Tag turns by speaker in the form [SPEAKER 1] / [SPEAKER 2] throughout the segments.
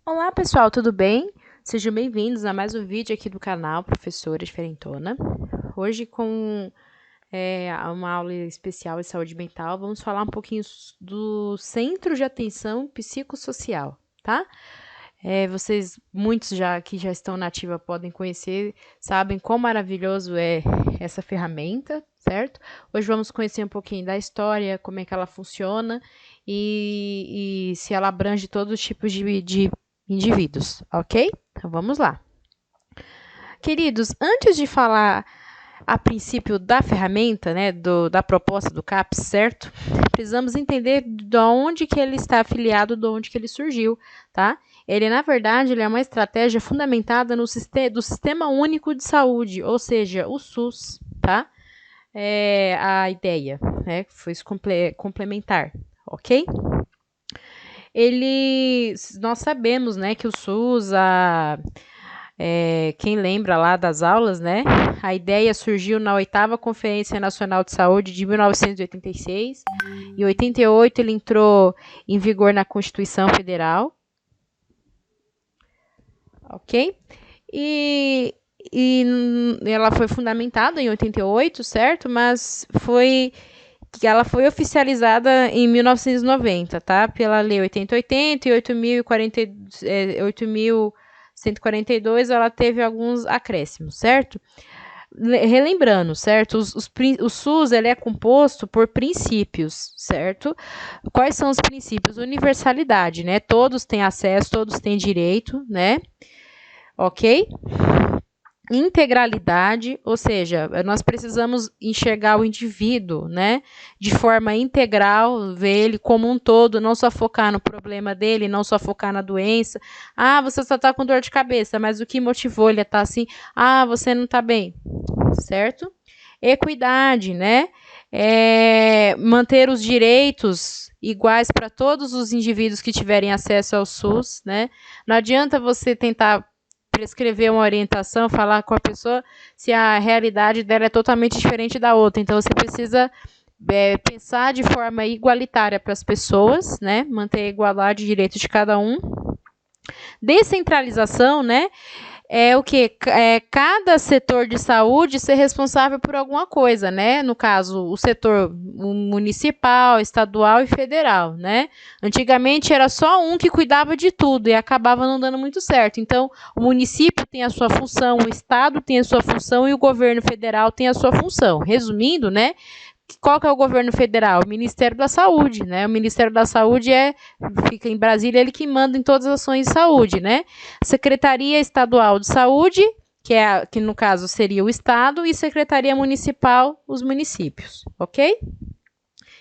[SPEAKER 1] Olá pessoal, tudo bem? Sejam bem-vindos a mais um vídeo aqui do canal Professora Diferentona. Hoje com uma aula especial em saúde mental, vamos falar um pouquinho do Centro de Atenção Psicossocial, tá? Muitos que já estão na ativa podem conhecer, sabem quão maravilhoso é essa ferramenta, certo? Hoje vamos conhecer um pouquinho da história, como é que ela funciona e se ela abrange todos os tipos de indivíduos, ok? Então vamos lá. Queridos, antes de falar a princípio da ferramenta, né, da proposta do CAPS, certo? Precisamos entender de onde que ele está afiliado, de onde que ele surgiu, tá? Ele, na verdade, ele é uma estratégia fundamentada do Sistema Único de Saúde, ou seja, o SUS, tá? A ideia, né, foi complementar, ok? Nós sabemos, né, que o SUS, quem lembra lá das aulas, né, a ideia surgiu na 8ª Conferência Nacional de Saúde de 1986, em 88 ele entrou em vigor na Constituição Federal, ok? E ela foi fundamentada em 88, certo? Mas ela foi oficializada em 1990, tá? Pela Lei 8080 e 8.142, ela teve alguns acréscimos, certo? Relembrando, certo? O SUS ele é composto por princípios, certo? Quais são os princípios? Universalidade, né? Todos têm acesso, todos têm direito, né? Ok? Integralidade, ou seja, nós precisamos enxergar o indivíduo, né, de forma integral, ver ele como um todo, não só focar no problema dele, não só focar na doença. Ah, você só está com dor de cabeça, mas o que motivou ele a estar assim? Ah, você não está bem, certo? Equidade, né? Manter os direitos iguais para todos os indivíduos que tiverem acesso ao SUS, né? Não adianta você tentar prescrever uma orientação, falar com a pessoa se a realidade dela é totalmente diferente da outra. Então, você precisa pensar de forma igualitária para as pessoas, né? Manter a igualdade de direitos de cada um. Descentralização, né? O que? Cada setor de saúde ser responsável por alguma coisa, né? No caso, o setor municipal, estadual e federal, né? Antigamente era só um que cuidava de tudo e acabava não dando muito certo. Então, o município tem a sua função, o estado tem a sua função e o governo federal tem a sua função. Resumindo, né? Qual que é o governo federal? O Ministério da Saúde, né? O Ministério da Saúde fica em Brasília, ele que manda em todas as ações de saúde, né? Secretaria Estadual de Saúde, que no caso seria o Estado, e Secretaria Municipal, os municípios, ok?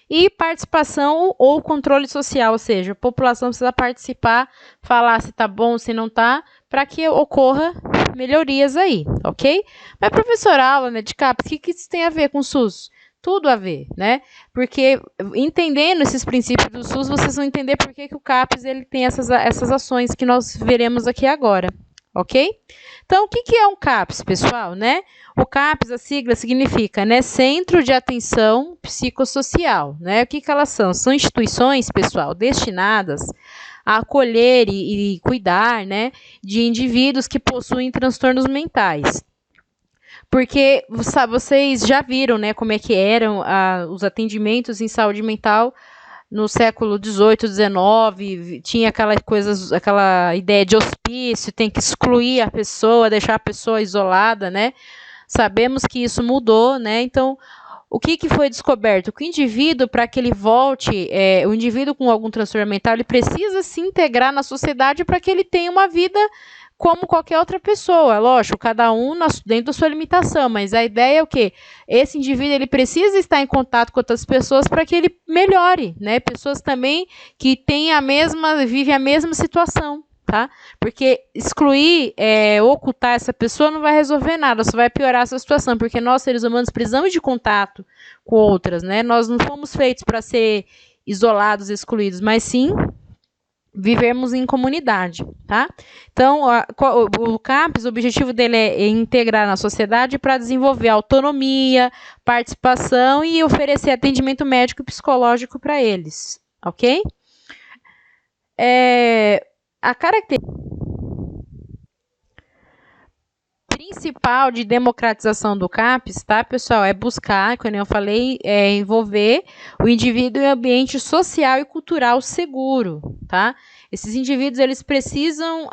[SPEAKER 1] E participação ou controle social, ou seja, a população precisa participar, falar se tá bom, se não tá, para que ocorra melhorias aí, ok? Mas, professora, aula, né, de CAPS, o que isso tem a ver com o SUS? Tudo a ver, né? Porque entendendo esses princípios do SUS, vocês vão entender por que o CAPS ele tem essas ações que nós veremos aqui agora, ok? Então, o que é um CAPS, pessoal, né? O CAPS, a sigla significa, né, Centro de Atenção Psicossocial, né? O que elas são? São instituições, pessoal, destinadas a acolher e cuidar, né, de indivíduos que possuem transtornos mentais. Porque vocês já viram, né, como é que eram os atendimentos em saúde mental no século XVIII, XIX, tinha aquela ideia de hospício, tem que excluir a pessoa, deixar a pessoa isolada, né? Sabemos que isso mudou, né? Então, o que foi descoberto? Que o indivíduo, para que ele volte, o indivíduo com algum transtorno mental, ele precisa se integrar na sociedade para que ele tenha uma vida como qualquer outra pessoa, lógico, cada um dentro da sua limitação, mas a ideia é o quê? Esse indivíduo, ele precisa estar em contato com outras pessoas para que ele melhore, né? Pessoas também que vivem a mesma situação, tá? Porque excluir, ocultar essa pessoa não vai resolver nada, só vai piorar essa situação, porque nós, seres humanos, precisamos de contato com outras, né? Nós não fomos feitos para ser isolados, excluídos, mas sim vivermos em comunidade, tá? Então, o CAPS, o objetivo dele é integrar na sociedade para desenvolver autonomia, participação e oferecer atendimento médico e psicológico para eles, ok? A característica principal de democratização do CAPS, tá, pessoal, é buscar, como eu falei, envolver o indivíduo em ambiente social e cultural seguro, tá? Esses indivíduos, eles precisam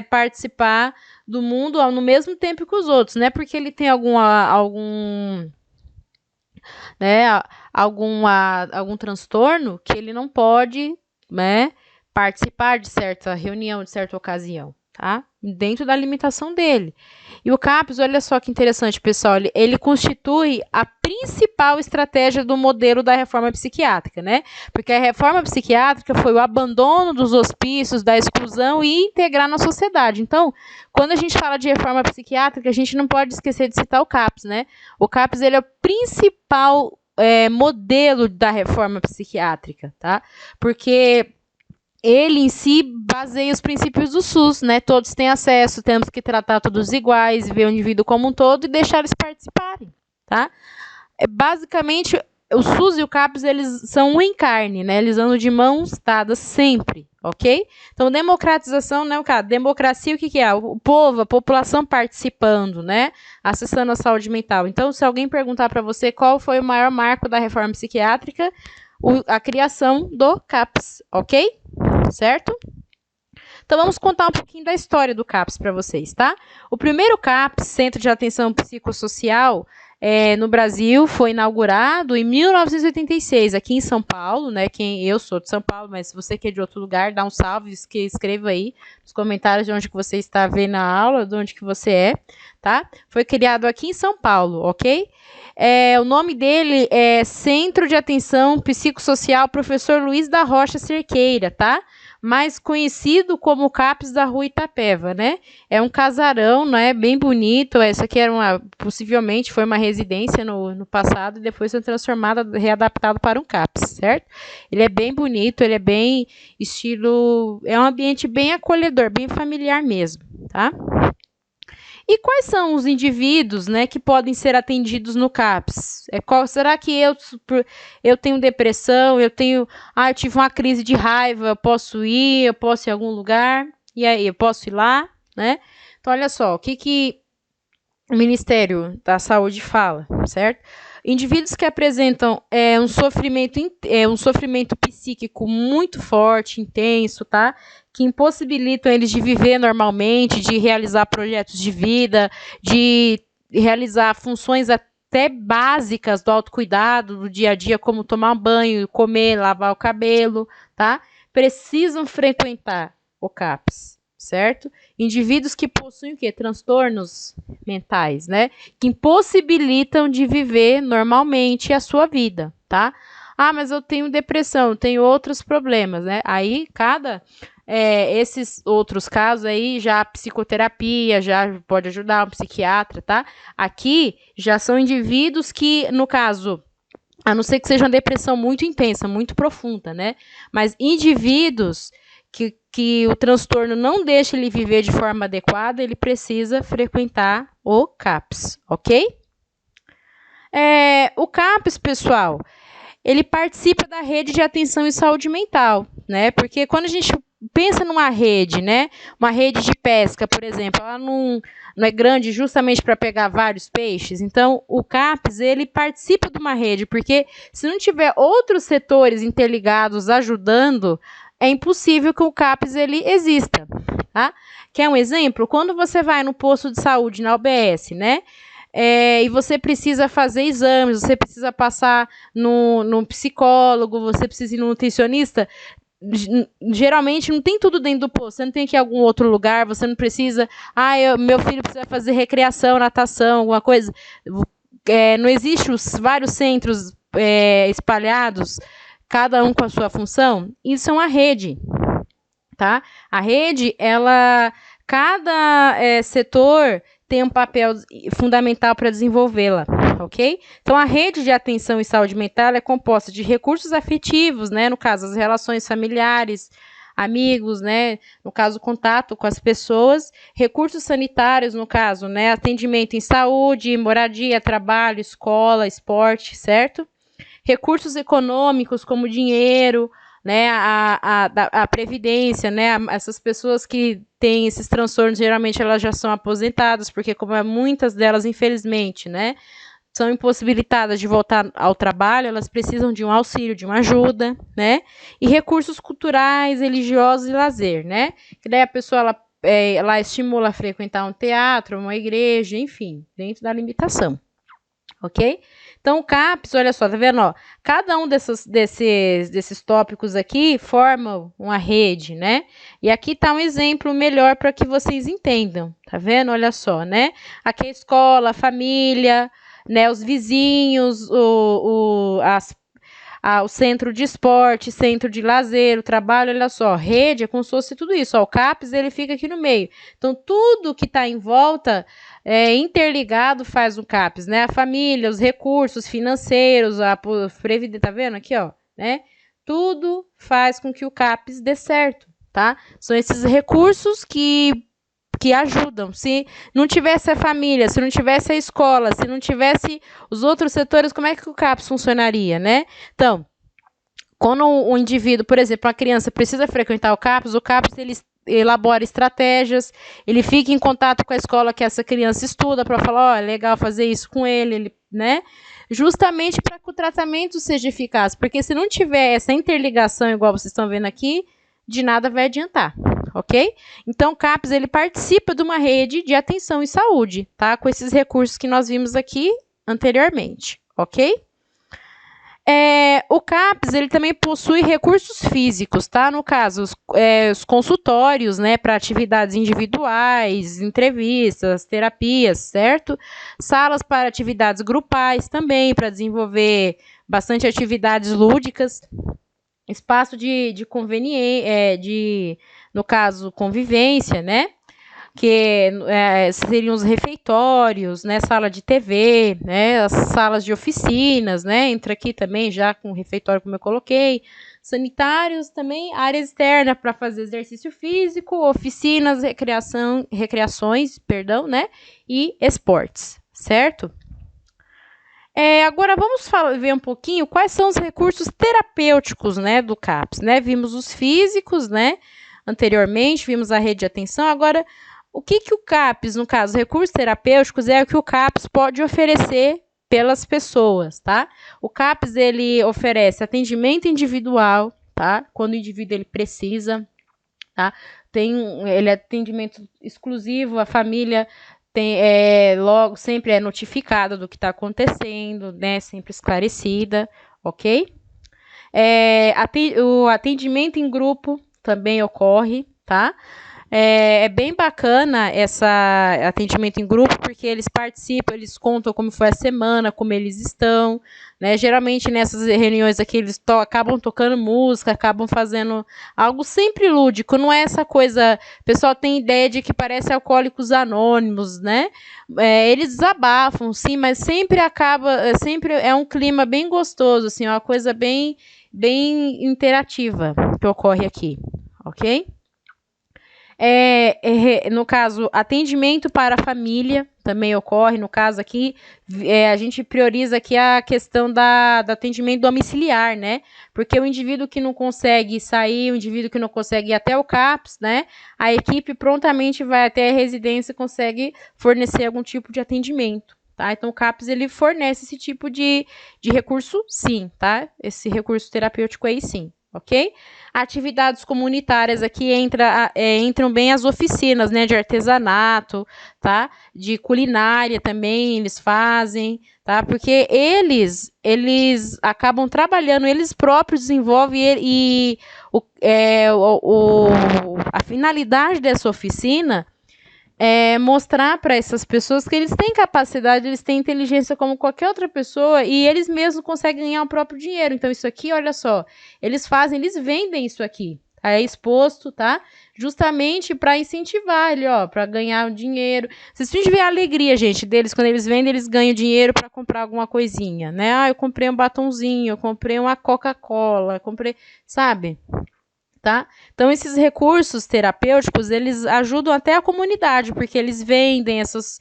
[SPEAKER 1] participar do mundo no mesmo tempo que os outros, né? Porque ele tem algum transtorno que ele não pode, né, participar de certa reunião, de certa ocasião, tá? Dentro da limitação dele. E o CAPS, olha só que interessante, pessoal, ele constitui a principal estratégia do modelo da reforma psiquiátrica, né? Porque a reforma psiquiátrica foi o abandono dos hospícios, da exclusão e integrar na sociedade. Então, quando a gente fala de reforma psiquiátrica, a gente não pode esquecer de citar o CAPS, né? O CAPS, ele é o principal modelo da reforma psiquiátrica, tá? Porque ele em si baseia os princípios do SUS, né? Todos têm acesso, temos que tratar todos iguais, ver o indivíduo como um todo e deixar eles participarem, tá? Basicamente, o SUS e o CAPS, eles são um em carne, né? Eles andam de mãos dadas sempre, ok? Então, democratização, né? Democracia, o que é? O povo, a população participando, né? Acessando a saúde mental. Então, se alguém perguntar para você qual foi o maior marco da reforma psiquiátrica, a criação do CAPS, ok? Certo? Então, vamos contar um pouquinho da história do CAPS para vocês, tá? O primeiro CAPS, Centro de Atenção Psicossocial, no Brasil, foi inaugurado em 1986, aqui em São Paulo, né? Eu sou de São Paulo, mas se você que é de outro lugar, dá um salve, escreva aí nos comentários de onde que você está vendo a aula, de onde que você é, tá? Foi criado aqui em São Paulo, ok? O nome dele é Centro de Atenção Psicossocial Professor Luiz da Rocha Cerqueira, tá? Mais conhecido como o CAPS da Rua Itapeva, né? É um casarão, né? Bem bonito. Essa aqui era possivelmente foi uma residência no passado e depois foi transformada, readaptado para um CAPS, certo? Ele é bem bonito, ele é bem estilo, é um ambiente bem acolhedor, bem familiar mesmo, tá? E quais são os indivíduos, né, que podem ser atendidos no CAPS? Será que eu tenho depressão, eu tive uma crise de raiva, eu posso ir em algum lugar, e aí, eu posso ir lá, né? Então, olha só, o que o Ministério da Saúde fala, certo? Indivíduos que apresentam um sofrimento psíquico muito forte, intenso, tá? Que impossibilitam eles de viver normalmente, de realizar projetos de vida, de realizar funções até básicas do autocuidado, do dia a dia, como tomar banho, comer, lavar o cabelo, tá? Precisam frequentar o CAPS, certo? Indivíduos que possuem o quê? Transtornos mentais, né? Que impossibilitam de viver normalmente a sua vida, tá? Ah, mas eu tenho depressão, eu tenho outros problemas, né? Aí, esses outros casos aí, já a psicoterapia, já pode ajudar um psiquiatra, tá? Aqui, já são indivíduos que, no caso, a não ser que seja uma depressão muito intensa, muito profunda, né? Mas indivíduos que o transtorno não deixa ele viver de forma adequada, ele precisa frequentar o CAPS, ok? O CAPS, pessoal, ele participa da rede de atenção em saúde mental, né? Porque quando a gente pensa numa rede, né? Uma rede de pesca, por exemplo, ela não é grande justamente para pegar vários peixes. Então, o CAPS, ele participa de uma rede, porque se não tiver outros setores interligados ajudando, é impossível que o CAPS ele exista, tá? Quer um exemplo? Quando você vai no posto de saúde, na UBS, né? E você precisa fazer exames, você precisa passar no psicólogo, você precisa ir no nutricionista, geralmente não tem tudo dentro do posto, você não tem que ir em algum outro lugar, você não precisa, meu filho precisa fazer recreação, natação, alguma coisa, não existe os vários centros espalhados, cada um com a sua função. Isso é uma rede, tá? A rede, cada setor tem um papel fundamental para desenvolvê-la, ok? Então, a rede de atenção em saúde mental é composta de recursos afetivos, né? No caso, as relações familiares, amigos, né? No caso, contato com as pessoas, recursos sanitários, no caso, né? Atendimento em saúde, moradia, trabalho, escola, esporte, certo? Recursos econômicos, como dinheiro, né, a previdência, né, essas pessoas que têm esses transtornos, geralmente elas já são aposentadas, porque como muitas delas, infelizmente, né, são impossibilitadas de voltar ao trabalho, elas precisam de um auxílio, de uma ajuda, né, e recursos culturais, religiosos e lazer, né, que daí a pessoa, ela estimula a frequentar um teatro, uma igreja, enfim, dentro da limitação, ok? Então, o CAPS, olha só, tá vendo? Ó, cada um desses tópicos aqui forma uma rede, né? E aqui tá um exemplo melhor para que vocês entendam, tá vendo? Olha só, né? Aqui é a escola, a família, né? Os vizinhos, o centro de esporte, centro de lazer, o trabalho, olha só, rede é como se fosse tudo isso, ó, o CAPS ele fica aqui no meio. Então, tudo que está em volta interligado faz o CAPS, né? A família, os recursos financeiros, a previdência, tá vendo aqui, ó, né? Tudo faz com que o CAPS dê certo, tá? São esses recursos que ajudam. Se não tivesse a família, se não tivesse a escola, se não tivesse os outros setores, como é que o CAPS funcionaria, né? Então, quando o indivíduo, por exemplo, a criança precisa frequentar o CAPS ele elabora estratégias, ele fica em contato com a escola que essa criança estuda para falar, ó, é legal fazer isso com ele, né? Justamente para que o tratamento seja eficaz, porque se não tiver essa interligação, igual vocês estão vendo aqui, de nada vai adiantar, ok? Então, o CAPS, ele participa de uma rede de atenção e saúde, tá? Com esses recursos que nós vimos aqui anteriormente, ok? O CAPS, ele também possui recursos físicos, tá? No caso, os consultórios, né, para atividades individuais, entrevistas, terapias, certo? Salas para atividades grupais também, para desenvolver bastante atividades lúdicas, espaço de conveniência, no caso, convivência, né? Que seriam os refeitórios, né, sala de TV, né, as salas de oficinas, né, entra aqui também já com o refeitório como eu coloquei, sanitários também, área externa para fazer exercício físico, oficinas, recreações, né, e esportes, certo? Agora vamos ver um pouquinho quais são os recursos terapêuticos, né, do CAPS, né, vimos os físicos, né, anteriormente, vimos a rede de atenção, agora o que o CAPS, no caso, recursos terapêuticos, é o que o CAPS pode oferecer pelas pessoas, tá? O CAPS, ele oferece atendimento individual, tá? Quando o indivíduo, ele precisa, tá? Ele é atendimento exclusivo, a família logo sempre é notificada do que está acontecendo, né? Sempre esclarecida, ok? O atendimento em grupo também ocorre, tá? É bem bacana esse atendimento em grupo, porque eles participam, eles contam como foi a semana, como eles estão, né? Geralmente nessas reuniões aqui eles acabam tocando música, acabam fazendo algo sempre lúdico, não é essa coisa, o pessoal tem ideia de que parece Alcoólicos Anônimos, né? Eles desabafam, sim, mas sempre sempre é um clima bem gostoso, assim, uma coisa bem interativa que ocorre aqui, ok? No caso, atendimento para a família também ocorre. No caso aqui, a gente prioriza aqui a questão do atendimento domiciliar, né? Porque o indivíduo que não consegue sair, o indivíduo que não consegue ir até o CAPS, né? A equipe prontamente vai até a residência e consegue fornecer algum tipo de atendimento, tá? Então, o CAPS, ele fornece esse tipo de recurso, sim, tá? Esse recurso terapêutico aí, sim. Ok? Atividades comunitárias aqui entram bem as oficinas, né, de artesanato, tá? De culinária também eles fazem, tá? Porque eles acabam trabalhando, eles próprios desenvolvem a finalidade dessa oficina mostrar para essas pessoas que eles têm capacidade, eles têm inteligência como qualquer outra pessoa e eles mesmos conseguem ganhar o próprio dinheiro. Então, isso aqui, olha só, eles vendem isso aqui. É exposto, tá? Justamente para incentivar ele, ó, para ganhar o dinheiro. Vocês têm de ver a alegria, gente, deles, quando eles vendem, eles ganham dinheiro para comprar alguma coisinha, né? Ah, eu comprei um batonzinho, eu comprei uma Coca-Cola, comprei, sabe? Tá? Então, esses recursos terapêuticos, eles ajudam até a comunidade, porque eles vendem esses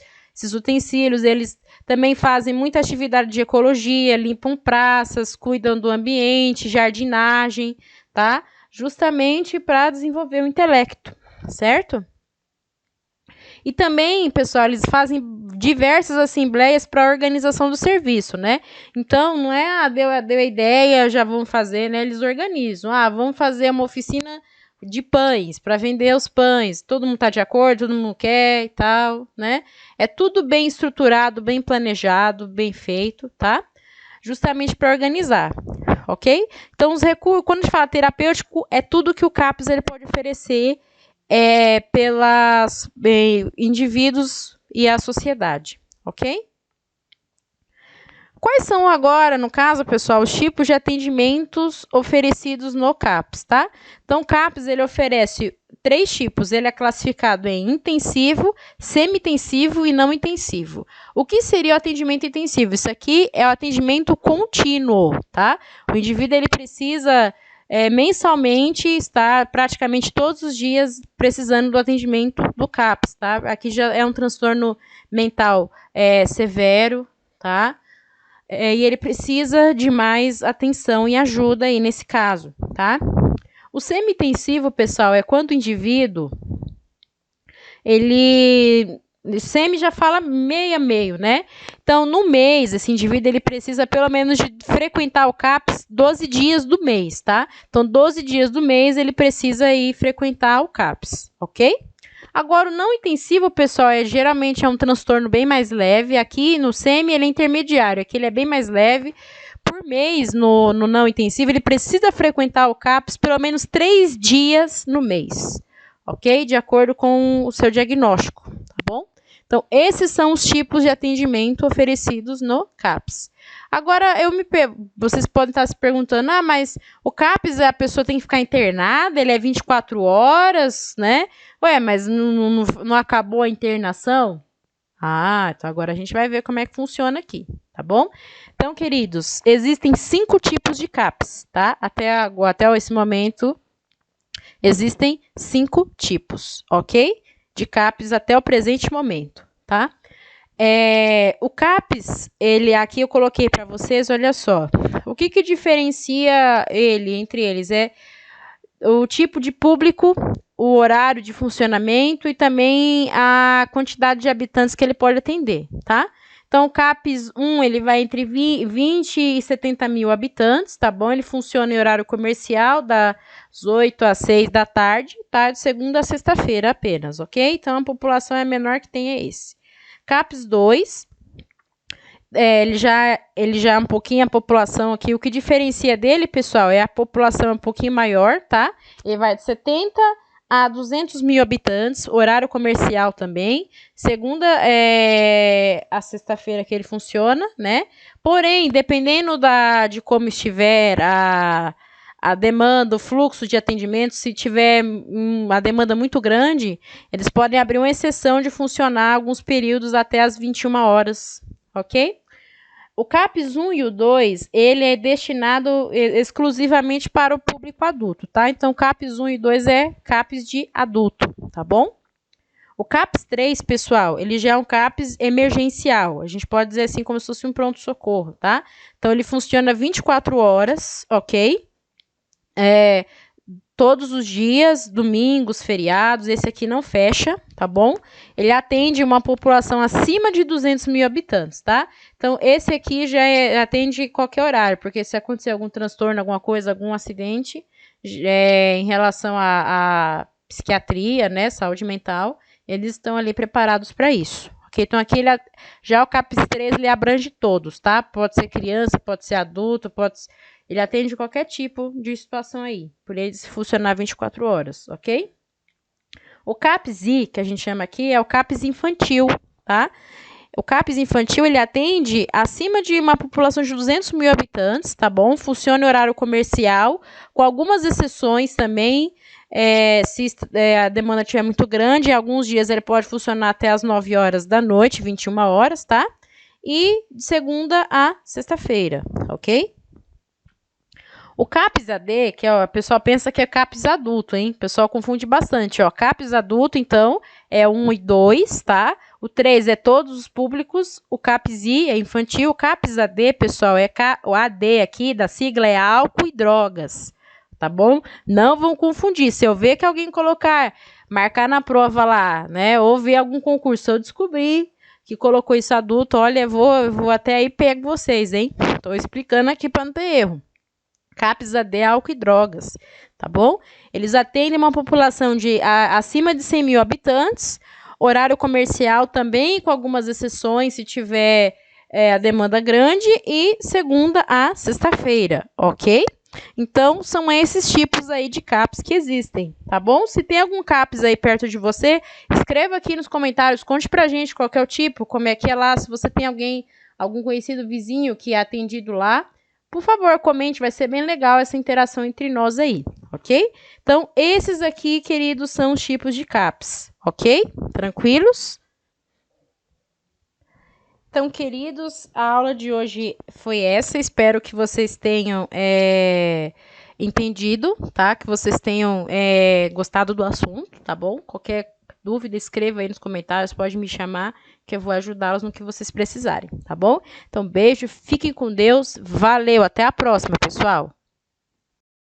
[SPEAKER 1] utensílios, eles também fazem muita atividade de ecologia, limpam praças, cuidam do ambiente, jardinagem, tá? Justamente para desenvolver o intelecto, certo? E também, pessoal, eles fazem diversas assembleias para a organização do serviço, né? Então, não é, deu a ideia, já vamos fazer, né? Eles organizam. Vamos fazer uma oficina de pães, para vender os pães. Todo mundo está de acordo, todo mundo quer e tal, né? É tudo bem estruturado, bem planejado, bem feito, tá? Justamente para organizar, ok? Então, os recursos, quando a gente fala terapêutico, é tudo que o CAPS ele pode oferecer pelas indivíduos e a sociedade, ok? Quais são agora, no caso, pessoal, os tipos de atendimentos oferecidos no CAPS, tá? Então, o CAPS, ele oferece 3 tipos. Ele é classificado em intensivo, semi-intensivo e não intensivo. O que seria o atendimento intensivo? Isso aqui é o atendimento contínuo, tá? O indivíduo, ele precisa mensalmente estar praticamente todos os dias precisando do atendimento do CAPS, tá? Aqui já é um transtorno mental severo, tá? E ele precisa de mais atenção e ajuda aí nesse caso, tá? O semi-intensivo, pessoal, é quando o indivíduo, semi já fala meio a meio, né? Então, no mês, esse indivíduo, ele precisa pelo menos de frequentar o CAPS 12 dias do mês, tá? Então, 12 dias do mês, ele precisa ir frequentar o CAPS, ok? Agora, o não intensivo, pessoal, geralmente é um transtorno bem mais leve. Aqui no SEMI ele é intermediário, aqui ele é bem mais leve. Por mês, no não intensivo, ele precisa frequentar o CAPS pelo menos 3 dias no mês, ok? De acordo com o seu diagnóstico, tá bom? Então, esses são os tipos de atendimento oferecidos no CAPS. Agora, vocês podem estar se perguntando, mas o CAPS, a pessoa tem que ficar internada, ele é 24 horas, né? Mas não acabou a internação? Então agora a gente vai ver como é que funciona aqui, tá bom? Então, queridos, existem 5 tipos de CAPS, tá? Até esse momento, existem 5 tipos, ok? De CAPS até o presente momento, tá? O CAPS, aqui eu coloquei para vocês, olha só. O que diferencia entre eles? É o tipo de público, o horário de funcionamento e também a quantidade de habitantes que ele pode atender, tá? Então, o CAPS 1, ele vai entre 20 e 70 mil habitantes, tá bom? Ele funciona em horário comercial, das 8 às 6 da tarde, tá? De segunda a sexta-feira apenas, ok? Então, a população é menor que tem esse. CAPS 2, ele já é um pouquinho a população aqui. O que diferencia dele, pessoal, é a população um pouquinho maior, tá? Ele vai de 70 a 200 mil habitantes, horário comercial também. Segunda a sexta-feira que ele funciona, né? Porém, dependendo de como estiver a demanda, o fluxo de atendimento, se tiver uma demanda muito grande, eles podem abrir uma exceção de funcionar alguns períodos até as 21 horas, ok? O CAPS 1 e o 2, ele é destinado exclusivamente para o público adulto, tá? Então, CAPS 1 e 2 é CAPS de adulto, tá bom? O CAPS 3, pessoal, ele já é um CAPS emergencial. A gente pode dizer assim como se fosse um pronto-socorro, tá? Então, ele funciona 24 horas, ok? Todos os dias, domingos, feriados, esse aqui não fecha, tá bom? Ele atende uma população acima de 200 mil habitantes, tá? Então, esse aqui já atende qualquer horário, porque se acontecer algum transtorno, alguma coisa, algum acidente, em relação à psiquiatria, né, saúde mental, eles estão ali preparados para isso. Okay? Então, aqui já o CAPS 3, ele abrange todos, tá? Pode ser criança, pode ser adulto, ele atende qualquer tipo de situação aí, por ele funcionar 24 horas, ok? O CAPS-I, que a gente chama aqui, é o CAPS infantil, tá? O CAPS infantil, ele atende acima de uma população de 200 mil habitantes, tá bom? Funciona em horário comercial, com algumas exceções também, se a demanda estiver muito grande, alguns dias ele pode funcionar até as 9 horas da noite, 21 horas, tá? E de segunda a sexta-feira, ok? O CAPS AD, que o pessoal pensa que é CAPS adulto, hein? O pessoal confunde bastante, ó. CAPS adulto, então, é 1 e 2, tá? O 3 é todos os públicos, o CAPS-I é infantil, o CAPS AD, pessoal, o AD aqui da sigla é álcool e drogas, tá bom? Não vão confundir. Se eu ver que alguém marcar na prova lá, né, ou ver algum concurso, se eu descobrir que colocou isso adulto, olha, eu vou até aí pego vocês, hein? Tô explicando aqui para não ter erro. CAPS AD, álcool e drogas, tá bom? Eles atendem uma população de acima de 100 mil habitantes, horário comercial também, com algumas exceções, se tiver a demanda grande, e segunda a sexta-feira, ok? Então, são esses tipos aí de CAPS que existem, tá bom? Se tem algum CAPS aí perto de você, escreva aqui nos comentários, conte pra gente qual que é o tipo, como é que é lá, se você tem algum conhecido vizinho que é atendido lá, por favor, comente, vai ser bem legal essa interação entre nós aí, ok? Então, esses aqui, queridos, são os tipos de CAPS, ok? Tranquilos? Então, queridos, a aula de hoje foi essa. Espero que vocês tenham entendido, tá? Que vocês tenham gostado do assunto, tá bom? Qualquer dúvida, escreva aí nos comentários, pode me chamar, que eu vou ajudá-los no que vocês precisarem, tá bom? Então, beijo, fiquem com Deus, valeu, até a próxima, pessoal!